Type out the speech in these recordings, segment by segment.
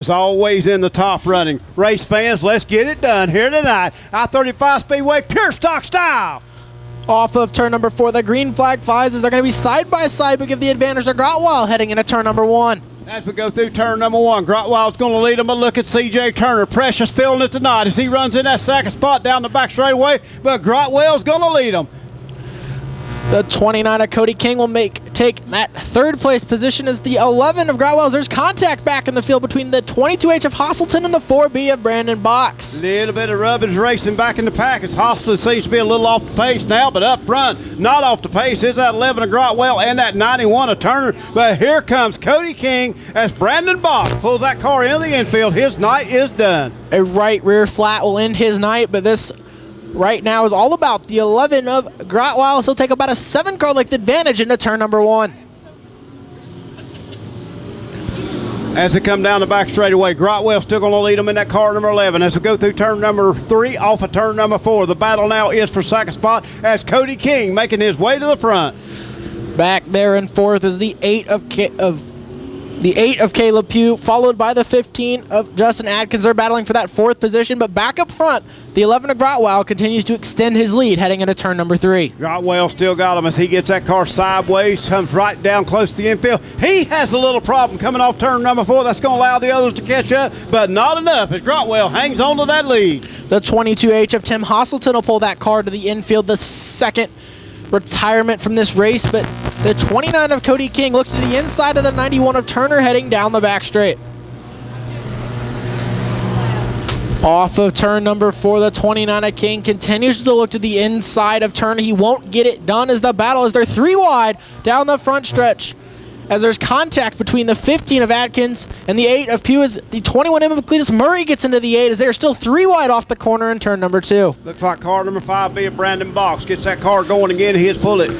It's always in the top running. Race fans, let's get it done here tonight. I-35 Speedway, pure stock style. Off of turn number 4, the green flag flies as they're going to be side by side, but give the advantage to Grotwell heading into turn number 1. As we go through turn number 1, Grotwell's going to lead them, but look at C.J. Turner. Precious feeling it tonight as he runs in that second spot down the back straightaway, but Grotwell's going to lead them. The 29 of Cody King will take that third place position as the 11 of Grotwell's. There's contact back in the field between the 22H of Hostleton and the 4B of Brandon Box. Little bit of rubbage racing back in the pack. As Hostleton seems to be a little off the pace now, but up front, not off the pace, is that 11 of Grotwell and that 91 of Turner. But here comes Cody King as Brandon Box pulls that car into the infield. His night is done. A right rear flat will end his night, but this right now is all about the 11 of Grotwell. So he'll take about a 7-car length advantage into turn number 1. As they come down the back straightaway, Grotwell still going to lead them in that car number 11. As we go through turn number 3, off of turn number 4, the battle now is for second spot as Cody King making his way to the front. Back there in fourth is the 8 of Caleb Pugh, followed by the 15 of Justin Adkins. They're battling for that 4th position, but back up front, the 11 of Grotwell continues to extend his lead heading into turn number 3. Grotwell still got him as he gets that car sideways, comes right down close to the infield. He has a little problem coming off turn number 4. That's going to allow the others to catch up, but not enough as Grotwell hangs on to that lead. The 22H of Tim Hostleton will pull that car to the infield, the second retirement from this race, but the 29 of Cody King looks to the inside of the 91 of Turner heading down the back straight. Off of turn number 4, the 29 of King continues to look to the inside of Turner. He won't get it done as the battle is they're 3 wide down the front stretch. As there's contact between the 15 of Atkins and the 8 of Pugh as the 21M of Cletus Murray gets into the 8 as they're still 3 wide off the corner in turn number 2. Looks like car number 5B of Brandon Box gets that car going again. He has pulled it.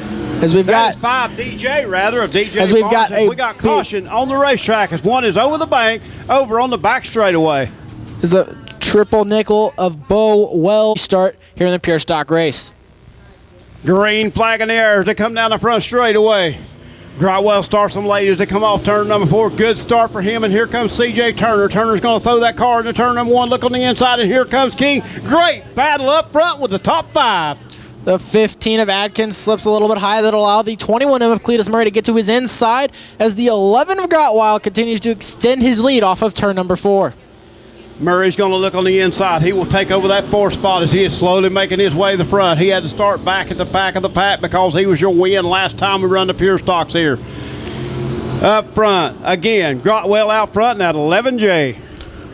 As we've got 5 DJ rather of DJ. As we've got we got caution on the racetrack as one is over the bank, over on the back straightaway. Is a triple nickel of Bo Well start here in the pure stock race. Green flag in the air as they come down the front straightaway. Grotwell starts them late as they come off turn number 4. Good start for him, and here comes C.J. Turner. Turner's going to throw that car into turn number 1. Look on the inside, and here comes King. Great battle up front with the top 5. The 15 of Adkins slips a little bit high. That'll allow the 21 of Cletus Murray to get to his inside as the 11 of Grotwell continues to extend his lead off of turn number 4. Murray's going to look on the inside. He will take over that 4th spot as he is slowly making his way to the front. He had to start back at the back of the pack because he was your win last time we run the pure stocks here. Up front, again, Grotwell out front and that 11J.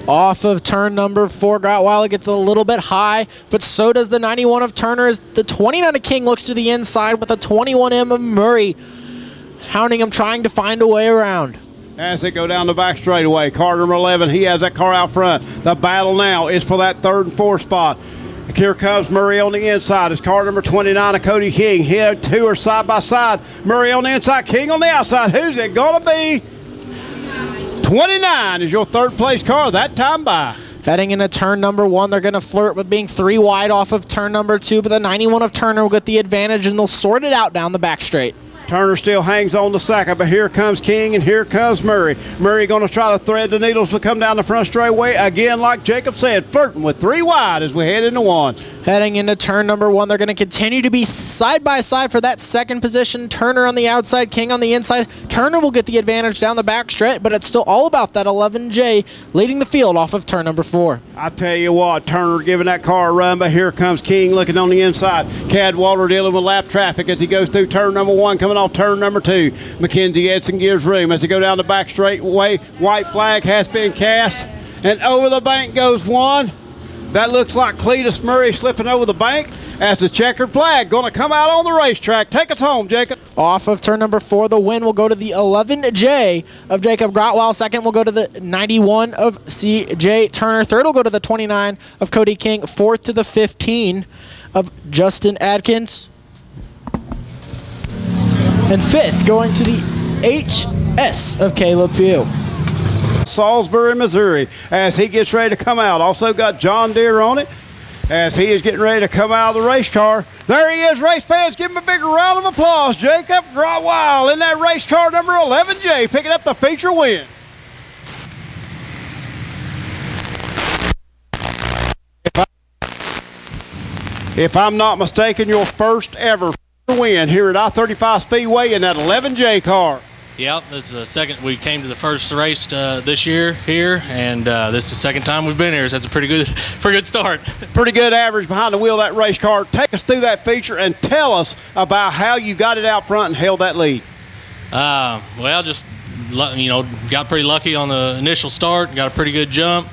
Off of turn number 4, Grotwell gets a little bit high, but so does the 91 of Turner as the 29 of King looks to the inside with the 21M of Murray hounding him, trying to find a way around. As they go down the back straightaway, car number 11, he has that car out front. The battle now is for that 3rd and 4th spot. Here comes Murray on the inside. It's car number 29 of Cody King. Here, 2 are side by side. Murray on the inside, King on the outside. Who's it going to be? 29 is your 3rd place car that time by. Heading into turn number 1, they're going to flirt with being 3 wide off of turn number 2, but the 91 of Turner will get the advantage, and they'll sort it out down the back straight. Turner still hangs on the second, but here comes King and here comes Murray. Murray going to try to thread the needles to come down the front straightaway. Again, like Jacob said, flirting with 3 wide as we head into 1. Heading into turn number 1, they're going to continue to be side by side for that 2nd position. Turner on the outside, King on the inside. Turner will get the advantage down the back stretch, but it's still all about that 11J leading the field off of turn number 4. I tell you what, Turner giving that car a run, but here comes King looking on the inside. Cadwallader dealing with lap traffic as he goes through turn number 1, coming off turn number 2. Mackenzie Edson gives room as they go down the back straightaway. White flag has been cast, and over the bank goes one. That looks like Cletus Murray slipping over the bank as the checkered flag going to come out on the racetrack. Take us home, Jacob. Off of turn number 4, the win will go to the 11J of Jacob Grotwell. 2nd will go to the 91 of C.J. Turner. 3rd will go to the 29 of Cody King. 4th to the 15 of Justin Adkins. And 5th going to the HS of Caleb Pugh. Salisbury, Missouri, as he gets ready to come out. Also got John Deere on it as he is getting ready to come out of the race car. There he is, race fans. Give him a big round of applause. Jacob Grotwell in that race car number 11J, picking up the feature win. If I'm not mistaken, your first ever win here at I-35 Speedway in that 11J car. Yep, this is the second. We came to the first race this year here, and this is the second time we've been here, so that's a pretty good start. Pretty good average behind the wheel of that race car. Take us through that feature and tell us about how you got it out front and held that lead. Well, just, got pretty lucky on the initial start, got a pretty good jump,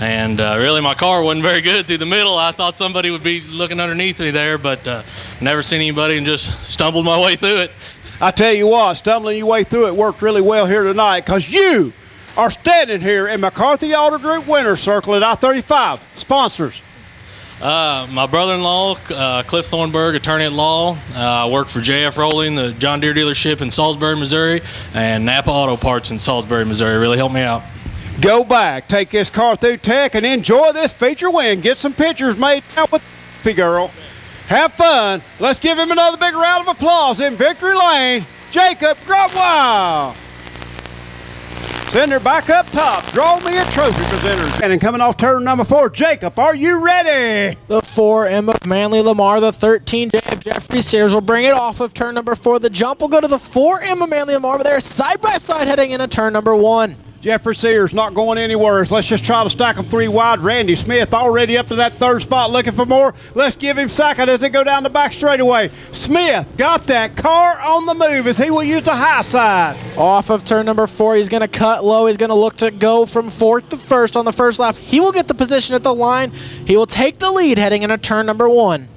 and really my car wasn't very good through the middle. I thought somebody would be looking underneath me there, but never seen anybody and just stumbled my way through it. I tell you what, stumbling your way through it worked really well here tonight because you are standing here in McCarthy Auto Group Winner's Circle at I-35. Sponsors. My brother-in-law, Cliff Thornburg, attorney at law. I work for JF Rolling, the John Deere dealership in Salisbury, Missouri, and Napa Auto Parts in Salisbury, Missouri. Really helped me out. Go back, take this car through tech, and enjoy this feature win. Get some pictures made out with the girl. Have fun. Let's give him another big round of applause in victory lane. Jacob Grotwell. Send her back up top. Draw me a trophy presenter. And coming off turn number 4, Jacob, are you ready? The 4M of Manly Lamar, the 13J of Jeffrey Sears will bring it off of turn number 4. The jump will go to the 4M of Manly Lamar, but they're side by side heading into turn number 1. Jeffrey Sears not going anywhere. Let's just try to stack them 3 wide. Randy Smith already up to that 3rd spot looking for more. Let's give him 2nd as they go down the back straightaway. Smith got that car on the move as he will use the high side. Off of turn number 4, he's going to cut low. He's going to look to go from 4th to 1st on the first lap. He will get the position at the line. He will take the lead heading into turn number 1.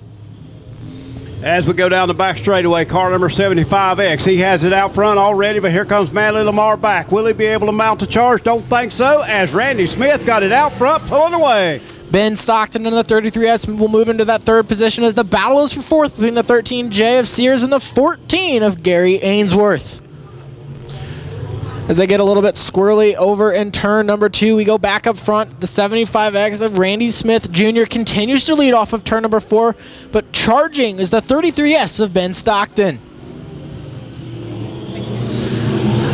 As we go down the back straightaway, car number 75X. He has it out front already, but here comes Manly Lamar back. Will he be able to mount the charge? Don't think so, as Randy Smith got it out front, pulling away. Ben Stockton in the 33S will move into that 3rd position as the battle is for 4th between the 13J of Sears and the 14 of Gary Ainsworth. As they get a little bit squirrely over in turn number 2, we go back up front. The 75X of Randy Smith Jr. continues to lead off of turn number 4, but charging is the 33S of Ben Stockton.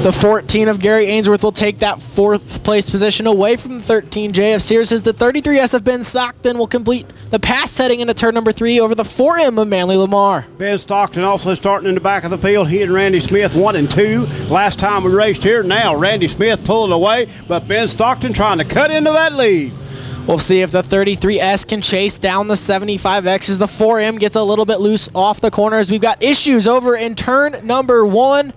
The 14 of Gary Ainsworth will take that 4th place position away from the 13J of Sears as the 33S of Ben Stockton will complete the pass heading into turn number 3 over the 4M of Manly Lamar. Ben Stockton also starting in the back of the field. He and Randy Smith 1 and 2. Last time we raced here, now Randy Smith pulling away, but Ben Stockton trying to cut into that lead. We'll see if the 33S can chase down the 75X as the 4M gets a little bit loose off the corners. We've got issues over in turn number 1.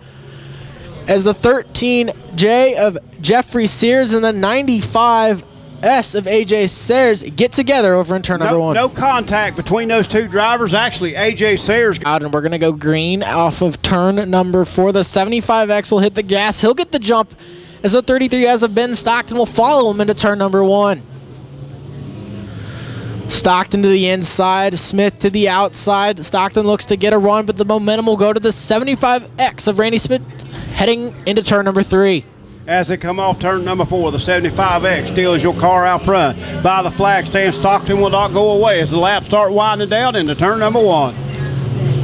As the 13J of Jeffrey Sears and the 95S of AJ Sayers get together over in turn number 1. No contact between those two drivers. Actually, AJ Sayers out, and we're going to go green off of turn number 4. The 75X will hit the gas. He'll get the jump as the 33S of Ben Stockton will follow him into turn number 1. Stockton to the inside, Smith to the outside. Stockton looks to get a run, but the momentum will go to the 75X of Randy Smith heading into turn number 3. As they come off turn number 4, the 75X steals your car out front. By the flag stand, Stockton will not go away as the laps start winding down into turn number 1.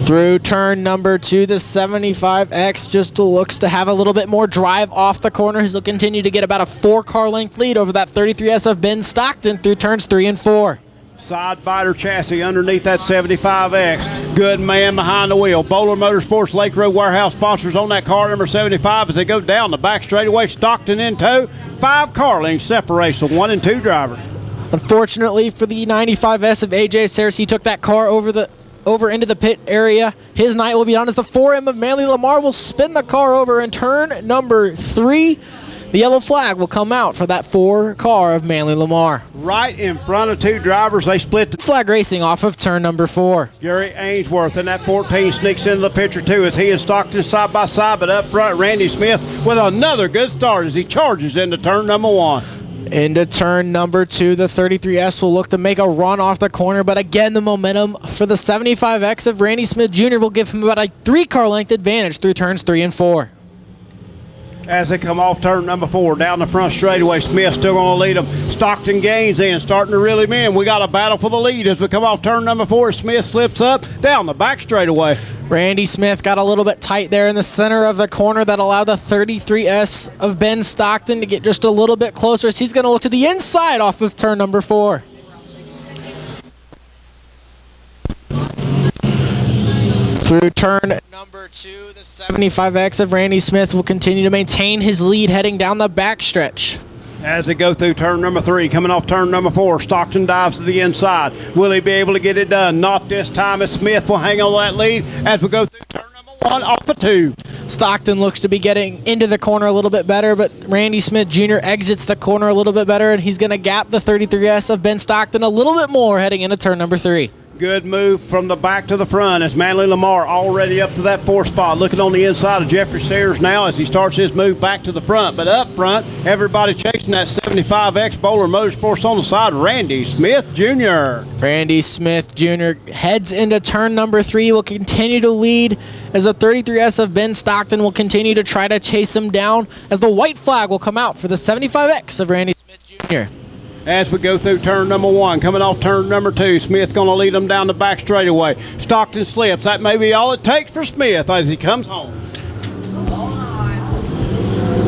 Through turn number 2, the 75X just looks to have a little bit more drive off the corner. He'll continue to get about a 4-car length lead over that 33S of Ben Stockton through turns 3 and 4. Side biter chassis underneath that 75X. Good man behind the wheel. Bowler Motorsports Lake Road Warehouse sponsors on that car number 75 as they go down the back straightaway. Stockton in tow. 5 car lengths separates the 1 and 2 drivers. Unfortunately for the 95S of AJ Sayers, he took that car over into the pit area. His night will be done as the 4M of Manly Lamar will spin the car over in turn number 3. The yellow flag will come out for that 4 car of Manly Lamar. Right in front of 2 drivers, they split the flag racing off of turn number 4. Gary Ainsworth and that 14 sneaks into the picture too as he and Stockton side by side, but up front Randy Smith with another good start as he charges into turn number 1. Into turn number 2, the 33S will look to make a run off the corner, but again the momentum for the 75X of Randy Smith Jr. will give him about a 3-car length advantage through turns 3 and 4. As they come off turn number 4, down the front straightaway, Smith still going to lead them. Stockton gains in, starting to reel him in. We got a battle for the lead as we come off turn number 4. Smith slips up down the back straightaway. Randy Smith got a little bit tight there in the center of the corner that allowed the 33S of Ben Stockton to get just a little bit closer as he's going to look to the inside off of turn number 4. Through turn number 2, the 75X of Randy Smith will continue to maintain his lead heading down the backstretch. As they go through turn number 3, coming off turn number 4, Stockton dives to the inside. Will he be able to get it done? Not this time, as Smith will hang on to that lead as we go through turn number 1 off of 2. Stockton looks to be getting into the corner a little bit better, but Randy Smith Jr. exits the corner a little bit better, and he's going to gap the 33S of Ben Stockton a little bit more heading into turn number 3. Good move from the back to the front as Manly Lamar already up to that 4th spot. Looking on the inside of Jeffrey Sayers now as he starts his move back to the front. But up front, everybody chasing that 75X Bowler Motorsports on the side, Randy Smith Jr. Randy Smith Jr. heads into turn number 3, will continue to lead as the 33S of Ben Stockton will continue to try to chase him down as the white flag will come out for the 75X of Randy Smith Jr. As we go through turn number 1, coming off turn number 2, Smith going to lead them down the back straightaway. Stockton slips. That may be all it takes for Smith as he comes home.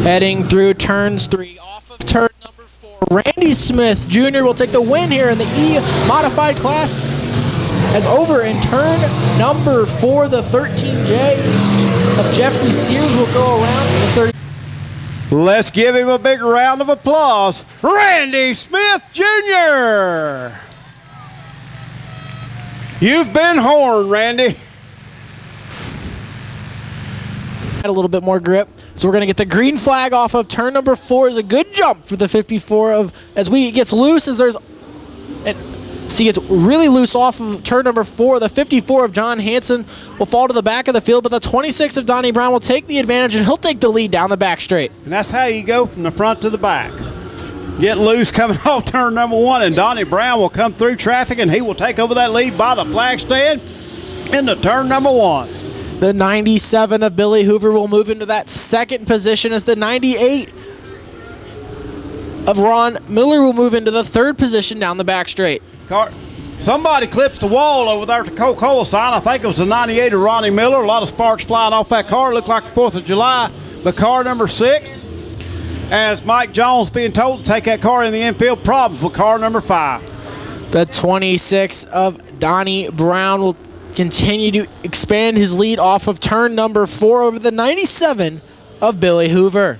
Heading through turns 3, off of turn number 4, Randy Smith Jr. will take the win here in the E modified class. As over in turn number 4, the 13J of Jeffrey Sears will go around the 30. Let's give him a big round of applause. Randy Smith Jr. You've been horned, Randy. A little bit more grip. So we're going to get the green flag off of turn number 4. Is a good jump for the 54 of, as we gets loose as there's, he gets really loose off of turn number 4. The 54 of John Hansen will fall to the back of the field, but the 26 of Donnie Brown will take the advantage, and he'll take the lead down the back straight. And that's how you go from the front to the back. Get loose coming off turn number 1, and Donnie Brown will come through traffic, and he will take over that lead by the flag stand into turn number 1. The 97 of Billy Hoover will move into that second position as the 98 of Ron Miller will move into the third position down the back straight. Somebody clips the wall over there at the Coca-Cola sign. I think it was the 98 of Ronnie Miller. A lot of sparks flying off that car. It looked like the 4th of July. But car number 6, as Mike Jones being told to take that car in the infield, problems with car number 5. The 26 of Donnie Brown will continue to expand his lead off of turn number 4 over the 97 of Billy Hoover.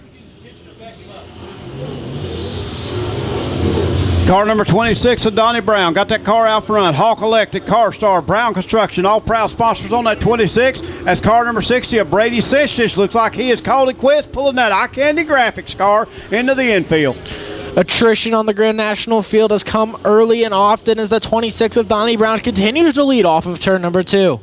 Car number 26 of Donnie Brown. Got that car out front. Hawk Electric, Car Star, Brown Construction, all proud sponsors on that 26. As car number 60 of Brady Sistich looks like he has called it quits, pulling that Eye Candy Graphics car into the infield. Attrition on the Grand National field has come early and often as the 26 of Donnie Brown continues to lead off of turn number 2.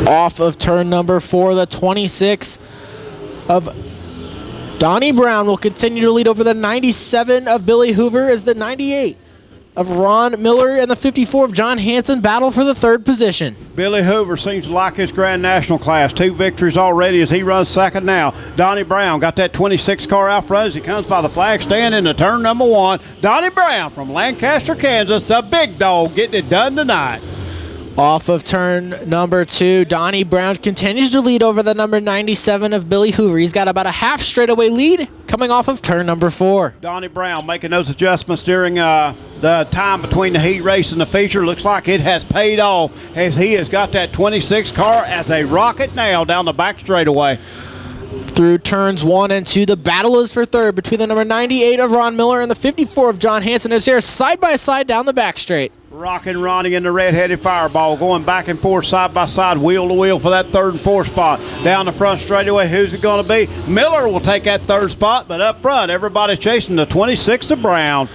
Off of turn number 4, the 26 of Donnie Brown will continue to lead over the 97 of Billy Hoover as the 98 of Ron Miller and the 54 of John Hansen battle for the third position. Billy Hoover seems to like his Grand National class. 2 victories already as he runs second now. Donnie Brown got that 26 car out front as he comes by the flag stand into turn number 1. Donnie Brown from Lancaster, Kansas, the big dog, getting it done tonight. Off of turn number 2, Donnie Brown continues to lead over the number 97 of Billy Hoover. He's got about a half straightaway lead coming off of turn number 4. Donnie Brown making those adjustments during the time between the heat race and the feature. Looks like it has paid off as he has got that 26 car as a rocket now down the back straightaway. Through turns 1 and 2, the battle is for third between the number 98 of Ron Miller and the 54 of John Hansen as they're side by side down the back straight. Rockin' Ronnie in the red-headed Fireball going back and forth, side by side, wheel to wheel for that 3rd and 4th spot. Down the front straightaway, who's it going to be? Miller will take that 3rd spot, but up front, everybody's chasing the 26 of Brown.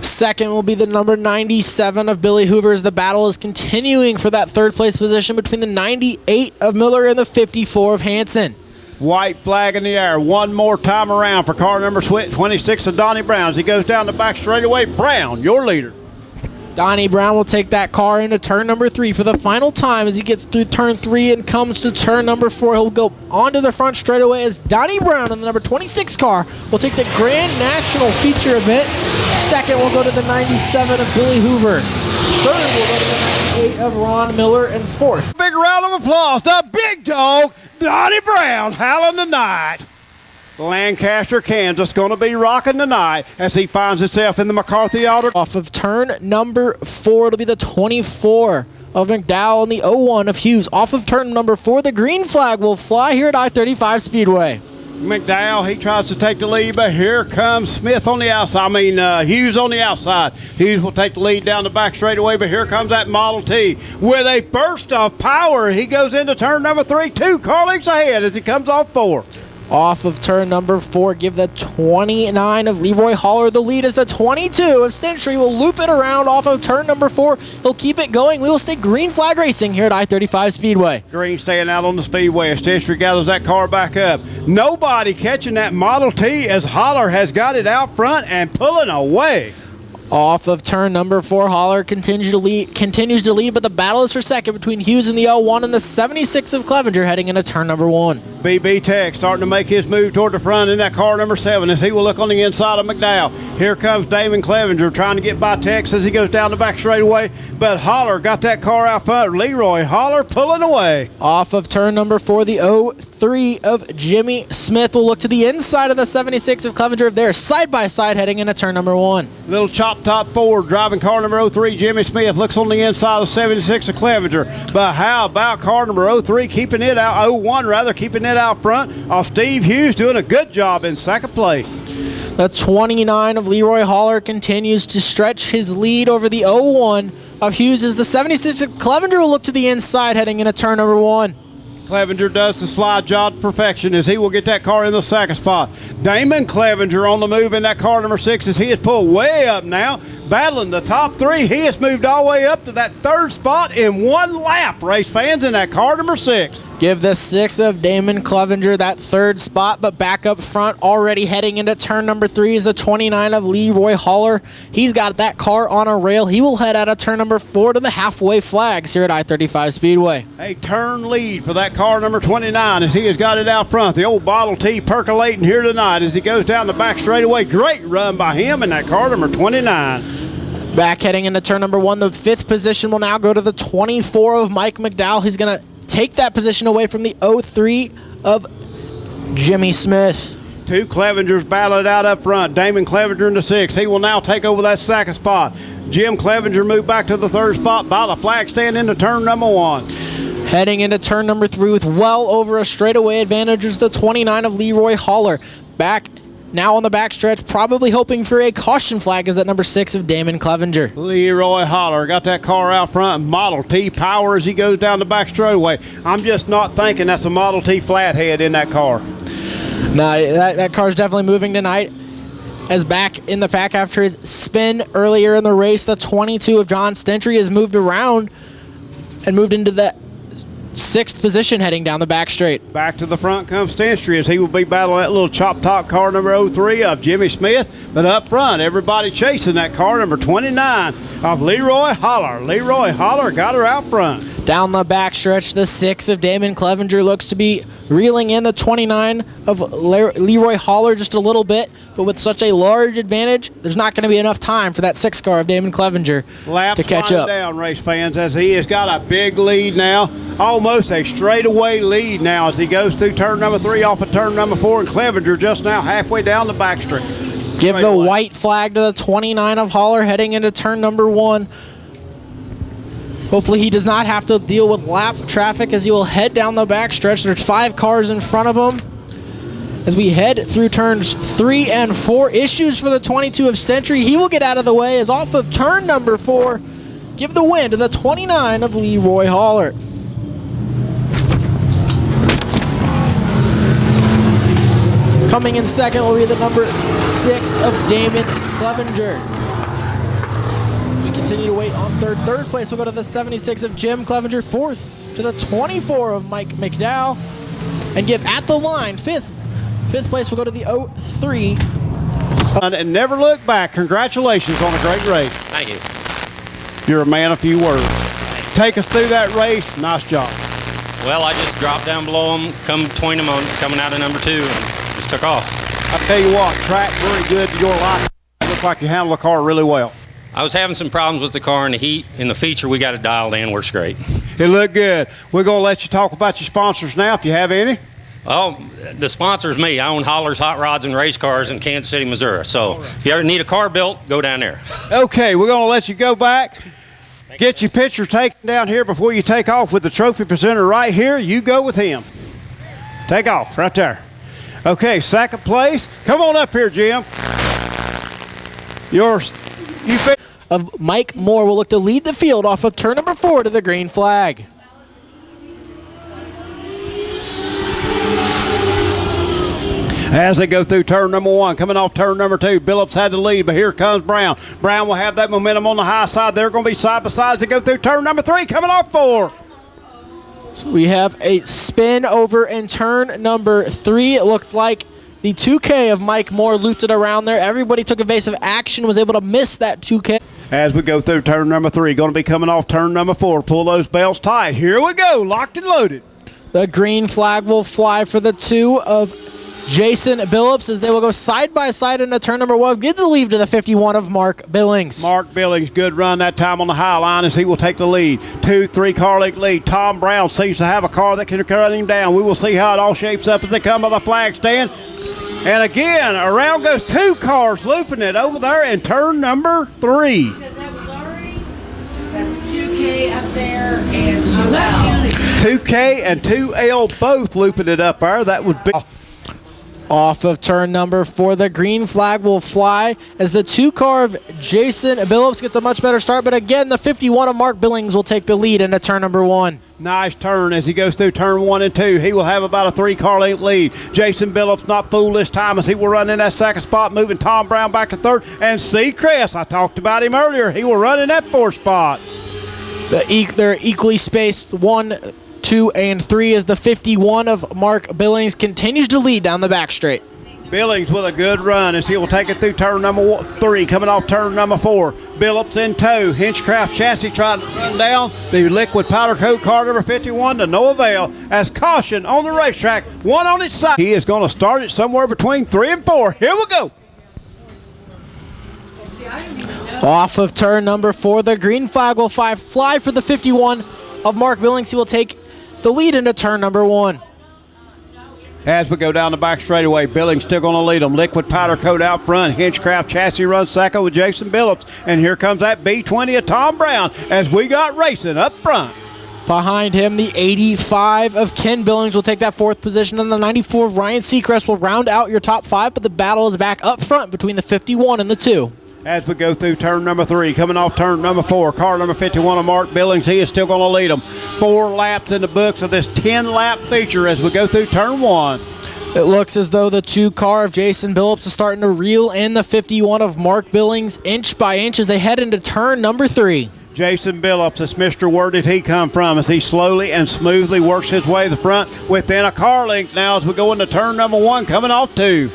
Second will be the number 97 of Billy Hoover as the battle is continuing for that 3rd place position between the 98 of Miller and the 54 of Hansen. White flag in the air. One more time around for car number 26 of Donnie Brown. As he goes down the back straightaway, Brown, your leader. Donnie Brown will take that car into turn number 3 for the final time as he gets through turn 3 and comes to turn number 4. He'll go onto the front straightaway as Donnie Brown in the number 26 car will take the Grand National feature event. Second will go to the 97 of Billy Hoover. Third will go to the 98 of Ron Miller. And fourth. Big round of applause. The big dog, Donnie Brown, howling tonight. Lancaster, Kansas, going to be rocking tonight as he finds himself in the McCarthy Auto. Off of turn number 4, it'll be the 24 of McDowell and the 01 of Hughes. Off of turn number 4, the green flag will fly here at I-35 Speedway. McDowell, he tries to take the lead, but here comes Smith on the outside. Hughes on the outside. Hughes will take the lead down the back straightaway, but here comes that Model T with a burst of power. He goes into turn number 3, 2 car lengths ahead as he comes off 4. Off of turn number 4, give the 29 of Leroy Holler the lead as the 22 of Stentry will loop it around off of turn number 4. He'll keep it going. We will stay green flag racing here at I-35 Speedway. Green staying out on the Speedway as Stentry gathers that car back up. Nobody catching that Model T as Holler has got it out front and pulling away. Off of turn number 4, Holler continues to lead, but the battle is for second between Hughes and the 01 and the 76 of Clevenger heading into turn number 1. BB Tech starting to make his move toward the front in that car number 7 as he will look on the inside of McDowell. Here comes Damon Clevenger trying to get by Tex as he goes down the back straightaway, but Holler got that car out front. Leroy Holler pulling away. Off of turn number 4, the 03 of Jimmy Smith will look to the inside of the 76 of Clevenger. They're side by side heading into turn number 1. Little chop top forward driving car number 03 Jimmy Smith looks on the inside of the 76 of Clevenger, but how about car number 03 keeping it out, 01 rather, keeping it out front of Steve Hughes, doing a good job in second place. The 29 of Leroy Holler continues to stretch his lead over the 01 of Hughes as the 76 of Clevenger will look to the inside heading into turn number 1. Clevenger does the slide job to perfection as he will get that car in the second spot. Damon Clevenger on the move in that car number 6 as he is pulled way up now, battling the top 3. He has moved all the way up to that 3rd spot in 1 lap, race fans, in that car number 6. Give the 6 of Damon Clevenger that 3rd spot, but back up front already heading into turn number 3 is the 29 of Leroy Holler. He's got that car on a rail. He will head out of turn number 4 to the halfway flags here at I-35 Speedway. A turn lead for that car number 29 as he has got it out front. The old Model T percolating here tonight as he goes down the back straightaway. Great run by him in that car number 29. Back heading into turn number 1, the 5th position will now go to the 24 of Mike McDowell. He's going to take that position away from the 03 of Jimmy Smith. 2 Clevengers battled out up front. Damon Clevenger in the 6. He will now take over that 2nd spot. Jim Clevenger moved back to the 3rd spot by the flag stand into turn number 1. Heading into turn number 3 with well over a straightaway advantage is the 29 of Leroy Holler. Back now on the backstretch, probably hoping for a caution flag is that number 6 of Damon Clevenger. Leroy Holler got that car out front. Model T power as he goes down the back straightaway. I'm just not thinking that's a Model T flathead in that car. No, that car's definitely moving tonight. As back in the pack after his spin earlier in the race, the 22 of John Stentry has moved around and moved into the 6th position heading down the back straight. Back to the front comes Stentry as he will be battling that little chop top car number 03 of Jimmy Smith. But up front, everybody chasing that car number 29 of Leroy Holler. Leroy Holler got her out front. Down the back stretch, the 6 of Damon Clevenger looks to be reeling in the 29 of Leroy Holler just a little bit, but with such a large advantage, there's not going to be enough time for that 6 car of Damon Clevenger to catch up. Down, race fans, as he has got a big lead now, almost a straightaway lead now as he goes through turn number 3 off of turn number 4, and Clevenger just now halfway down the back straight. Give the white flag to the 29 of Holler heading into turn number 1. Hopefully he does not have to deal with lap traffic as he will head down the back stretch. There's 5 cars in front of him. As we head through turns 3 and 4, issues for the 22 of Stentry. He will get out of the way as off of turn number 4, give the win to the 29 of Leroy Holler. Coming in second will be the number 6 of Damon Clevenger. We continue to wait on third. Third place will go to the 76 of Jim Clevenger. 4th to the 24 of Mike McDowell. And give at the line, 5th. 5th place will go to the 03. And never look back. Congratulations on a great race. Thank you. You're a man of few words. Take us through that race. Nice job. Well, I just dropped down below them, come between them on coming out of number 2, and just took off. I tell you what, track very good to your liking. It looks like you handle the car really well. I was having some problems with the car in the heat. In the feature, we got it dialed in. Works great. It looked good. We're going to let you talk about your sponsors now if you have any. Oh, the sponsor's me. I own Hollers Hot Rods and Race Cars in Kansas City, Missouri. So if you ever need a car built, go down there. Okay, we're going to let you go back. Get your picture taken down here before you take off with the trophy presenter right here. You go with him. Take off right there. Okay, second place. Come on up here, Jim. Mike Moore will look to lead the field off of turn number 4 to the green flag. As they go through turn number 1, coming off turn number 2, Billups had the lead, but here comes Brown. Brown will have that momentum on the high side. They're going to be side by side as they go through turn number 3, coming off 4. So we have a spin over in turn number 3. It looked like the 2K of Mike Moore looped it around there. Everybody took evasive action, was able to miss that 2K. As we go through turn number 3, going to be coming off turn number 4. Pull those belts tight. Here we go, locked and loaded. The green flag will fly for the 2 of Jason Billups as they will go side by side into turn number 1. Give the lead to the 51 of Mark Billings. Mark Billings, good run that time on the high line as he will take the lead. 2-3 car length lead. Tom Brown seems to have a car that can run him down. We will see how it all shapes up as they come to the flag stand. And again, around goes 2 cars looping it over there in turn number 3. Because that was already, that's 2K up there and 2L. 2K and 2L both looping it up there. That would be... Off of turn number 4, the green flag will fly as the 2 car of Jason Billups gets a much better start. But again, the 51 of Mark Billings will take the lead into turn number 1. Nice turn as he goes through turn 1 and 2. He will have about a 3 car length lead. Jason Billups not fooled this time as he will run in that second spot, moving Tom Brown back to third. And C. Chris, I talked about him earlier. He will run in that 4th spot. They're equally spaced 1, 2, and 3 as the 51 of Mark Billings continues to lead down the back straight. Billings with a good run as he will take it through turn number 3, coming off turn number 4. Billups in tow. Hinchcraft chassis trying to run down the liquid powder coat car number 51 to no avail as caution on the racetrack. 1 on its side. He is going to start it somewhere between 3 and 4. Here we go. Off of turn number 4, the green flag will fly for the 51 of Mark Billings. He will take the lead into turn number 1. As we go down the back straightaway, Billings still going to lead them. Liquid powder coat out front. Hinchcraft chassis runs second with Jason Billups. And here comes that B20 of Tom Brown as we got racing up front. Behind him, the 85 of Ken Billings will take that 4th position, and the 94 of Ryan Seacrest will round out your top 5, but the battle is back up front between the 51 and the 2. As we go through turn number 3, coming off turn number 4, car number 51 of Mark Billings. He is still going to lead them. 4 laps in the books of this 10-lap feature as we go through turn 1. It looks as though the 2 car of Jason Billups is starting to reel in the 51 of Mark Billings inch by inch as they head into turn number 3. Jason Billups, this Mr. Where did he come from as he slowly and smoothly works his way to the front within a car length now as we go into turn number 1, coming off 2.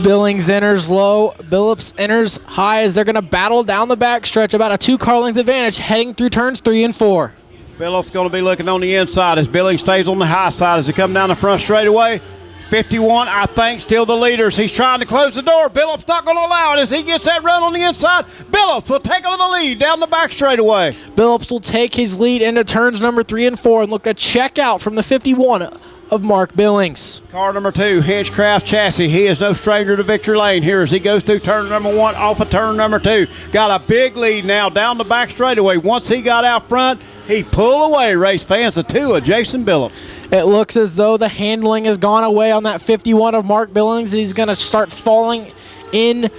Billings enters low, Billups enters high as they're going to battle down the back stretch, about a 2 car length advantage heading through turns 3 and 4. Billups going to be looking on the inside as Billings stays on the high side as they come down the front straightaway. 51, I think, still the leaders. He's trying to close the door. Billups not going to allow it as he gets that run on the inside. Billups will take over the lead down the back straightaway. Billups will take his lead into turns number 3 and 4 and look to check out from the 51 of Mark Billings. Car number 2, Hinchcraft chassis. He is no stranger to victory lane here as he goes through turn number 1 off of turn number 2. Got a big lead now down the back straightaway. Once he got out front, he pulled away, race fans, the 2 of Jason Billups. It looks as though the handling has gone away on that 51 of Mark Billings. He's going to start falling in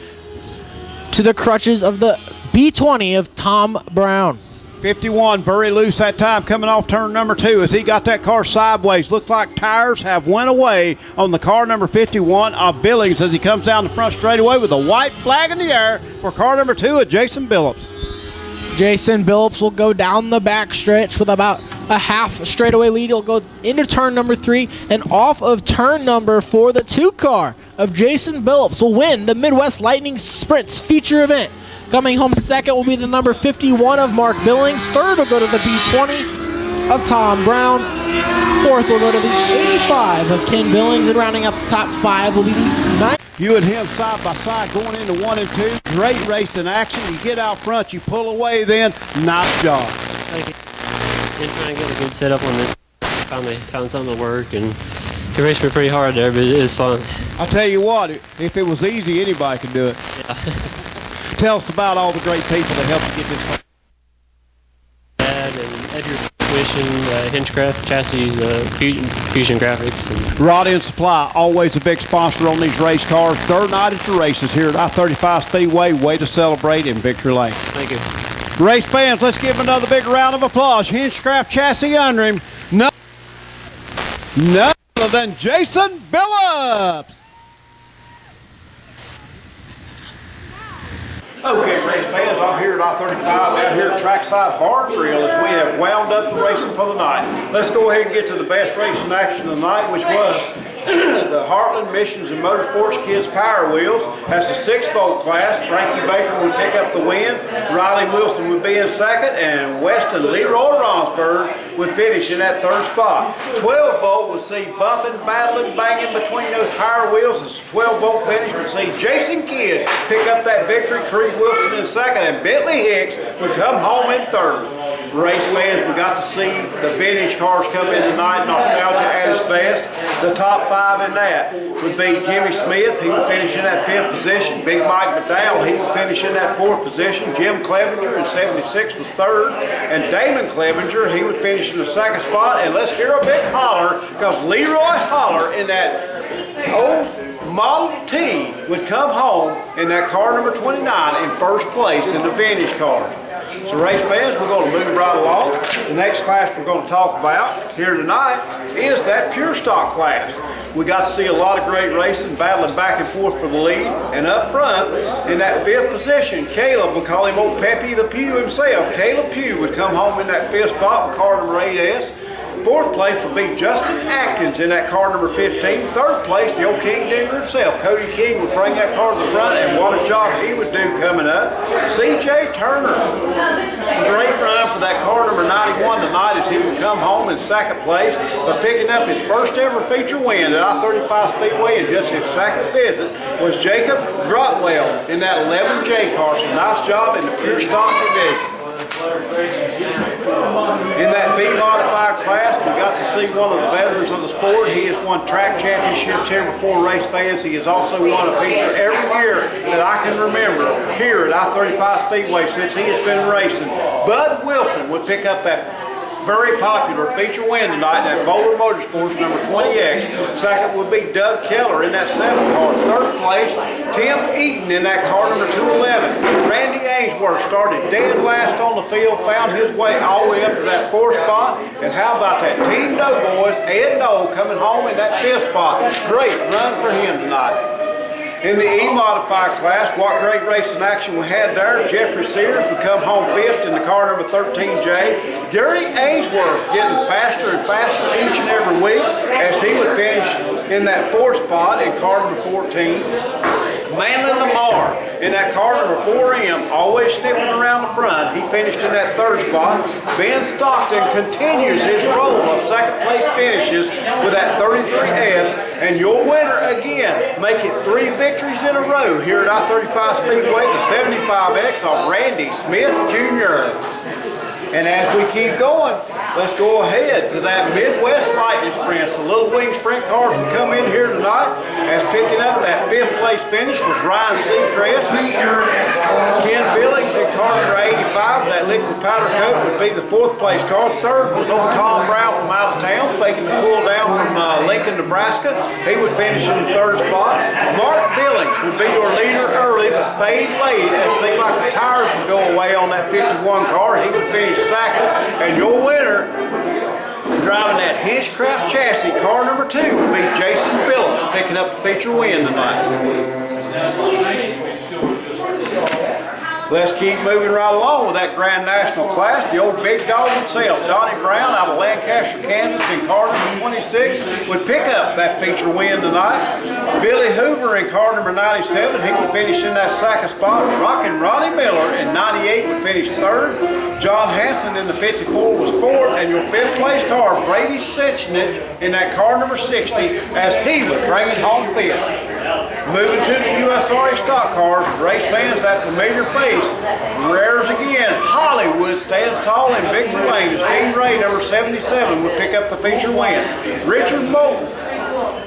to the crutches of the B20 of Tom Brown. 51 very loose that time coming off turn number 2 as he got that car sideways. Looked like tires have went away on the car number 51 of Billings as he comes down the front straightaway with a white flag in the air for car number 2 of Jason Billups. Jason Billups will go down the back stretch with about a half straightaway lead. He'll go into turn number 3 and off of turn number 4. The 2 car of Jason Billups will win the Midwest Lightning Sprints feature event. Coming home second will be the number 51 of Mark Billings. Third will go to the B20 of Tom Brown. Fourth will go to the 85 of Ken Billings. And rounding up the top 5 will be the 9. You and him side by side going into 1 and 2. Great race in action. You get out front, you pull away then. Nice job. Thank you. Been trying to get a good setup on this. Finally found something to work, and He raced me pretty hard there, but it was fun. I tell you what, if it was easy, anybody could do it. Yeah. Tell us about all the great people that helped you get this car. Dad and Edgar Hinchcraft, Chassis, Fusion Graphics. And Rod End Supply, always a big sponsor on these race cars. Third night at the races here at I-35 Speedway. Way to celebrate in Victory Lane. Thank you. Race fans, let's give him another big round of applause. Hinchcraft Chassis under him. None other than Jason Billups. Okay, race fans, I'm here at I-35 down here at Trackside Bar and Grill as we have wound up the racing for the night. Let's go ahead and get to the best racing action of the night, which was the Heartland Missions and Motorsports Kids Power Wheels. That's a 6-volt class. Frankie Baker would pick up the win. Riley Wilson would be in second, and Weston Leroy Ronsberg would finish in that third spot. 12-volt would see bumping, battling, banging between those power wheels. It's a 12-volt finish would see Jason Kidd pick up that victory. Creed Wilson in second, and Bentley Hicks would come home in third. Race fans, we got to see the vintage cars come in tonight. Nostalgia at its best. The top 5 in that would be Jimmy Smith. He would finish in that 5th position. Big Mike McDowell, he would finish in that 4th position. Jim Clevenger in 76 was 3rd. And Damon Clevenger, he would finish in the 2nd spot. And let's hear a big holler, because Leroy Holler in that old Model T would come home in that car number 29 in first place in the vintage car. So race fans, we're going to move right along. The next class we're going to talk about here tonight is that pure stock class. We got to see a lot of great racing, battling back and forth for the lead. And up front, in that 5th position, Caleb, we call him old Pepe the Pew himself. Caleb Pugh would come home in that 5th spot with car number 8S. 4th place would be Justin Atkins in that car number 15. 3rd place, the old King Dinger himself, Cody King, would bring that car to the front, and what a job he would do coming up. CJ Turner, a great run for that car number 91 tonight as he would come home in 2nd place, but picking up his first ever feature win at I-35 Speedway in just his 2nd visit was Jacob Grotwell in that 11J car. So nice job in the pure stock division. In that B-modified class, we got to see one of the veterans of the sport. He has won track championships here before, race fans. He has also won a feature every year that I can remember here at I-35 Speedway since he has been racing. Bud Wilson would pick up that very popular feature win tonight in that Bowler Motorsports number 20X. 2nd would be Doug Keller in that 7th car. 3rd place, Tim Eaton in that car number 211. Randy Ainsworth started dead last on the field, found his way all the way up to that 4th spot. And how about that Team Doughboys, Ed Knoll coming home in that 5th spot. Great run for him tonight. In the E-modified class, what great racing action we had there. Jeffrey Sears would come home 5th in the car number 13J. Gary Ainsworth getting faster and faster each and every week as he would finish in that 4th spot in car number 14. Manlin Lamar in that car number 4M, always sniffing around the front. He finished in that 3rd spot. Ben Stockton continues his roll of 2nd place finishes with that 33S. And your winner again, make it 3 victories in a row here at I-35 Speedway, the 75X of Randy Smith Jr. And as we keep going, let's go ahead to that Midwest Lightning Sprints. The Little Wing Sprint cars will come in here tonight as picking up that 5th place finish was Ryan Seacrest. Ken Billings in car number 85. That liquid powder coat would be the 4th place car. 3rd was old Tom Brown from out of town, making the pull down from Lincoln, Nebraska. He would finish in the 3rd spot. Mark Billings would be your leader early, but fade late as it seemed like the tires would go away on that 51 car. He would finish 2nd, and your winner driving that Hinchcraft chassis, car number 2, would be Jason Billups, picking up the feature win tonight. Let's keep moving right along with that Grand National class. The old big dog himself, Donnie Brown out of Lancaster, Kansas in car number 26 would pick up that feature win tonight. Billy Hoover in car number 97, he would finish in that 2nd spot. Rockin' Ronnie Miller in 98 would finish 3rd. John Hanson in the 54 was 4th, and your 5th place car, Brady Sechnich in that car number 60 as he would bring it home 5th. Moving to the USRA stock cars, race fans, that familiar face rares again. Hollywood stands tall in Victory Lane as Dean Ray, number 77, would pick up the feature win. Richard Moulton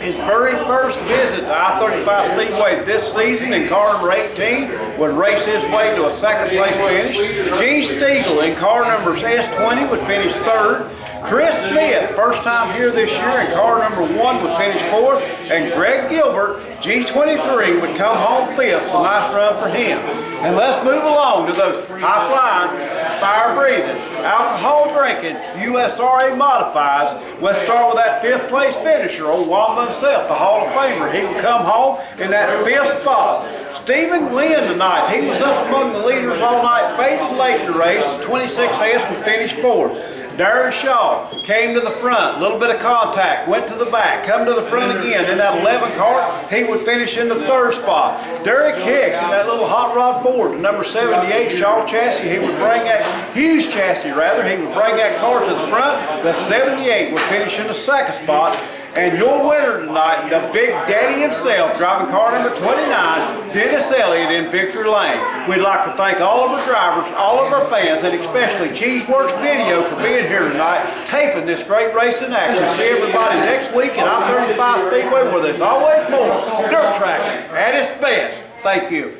his very first visit to I-35 Speedway this season in car number 18 would race his way to a second place finish. Gene Stiegel in car number S20 would finish third. Chris Smith, first time here this year in car number 1, would finish fourth. And Greg Gilbert, G23, would come home fifth. So nice run for him. And let's move along to those high-flying, fire-breathing, alcohol-drinking USRA modifieds. Let's start with that fifth place finisher, old Wamba himself, the Hall of Famer. He would come home in that fifth spot. Stephen Glenn tonight, he was up among the leaders all night, faded late in the race. The 26S would finish fourth. Darren Shaw came to the front, a little bit of contact, went to the back, come to the front again. In that 11 car, he would finish in the third spot. Derek Hicks in that little hot rod Ford, the number 78 Shaw chassis, he would bring that Hughes chassis rather, he would bring that car to the front. The 78 would finish in the second spot. And your winner tonight, the Big Daddy himself, driving car number 29, Dennis Elliott in Victory Lane. We'd like to thank all of our drivers, all of our fans, and especially Cheeseworks Video for being here tonight, taping this great race in action. See everybody next week at I-35 Speedway, where there's always more dirt tracking at its best. Thank you.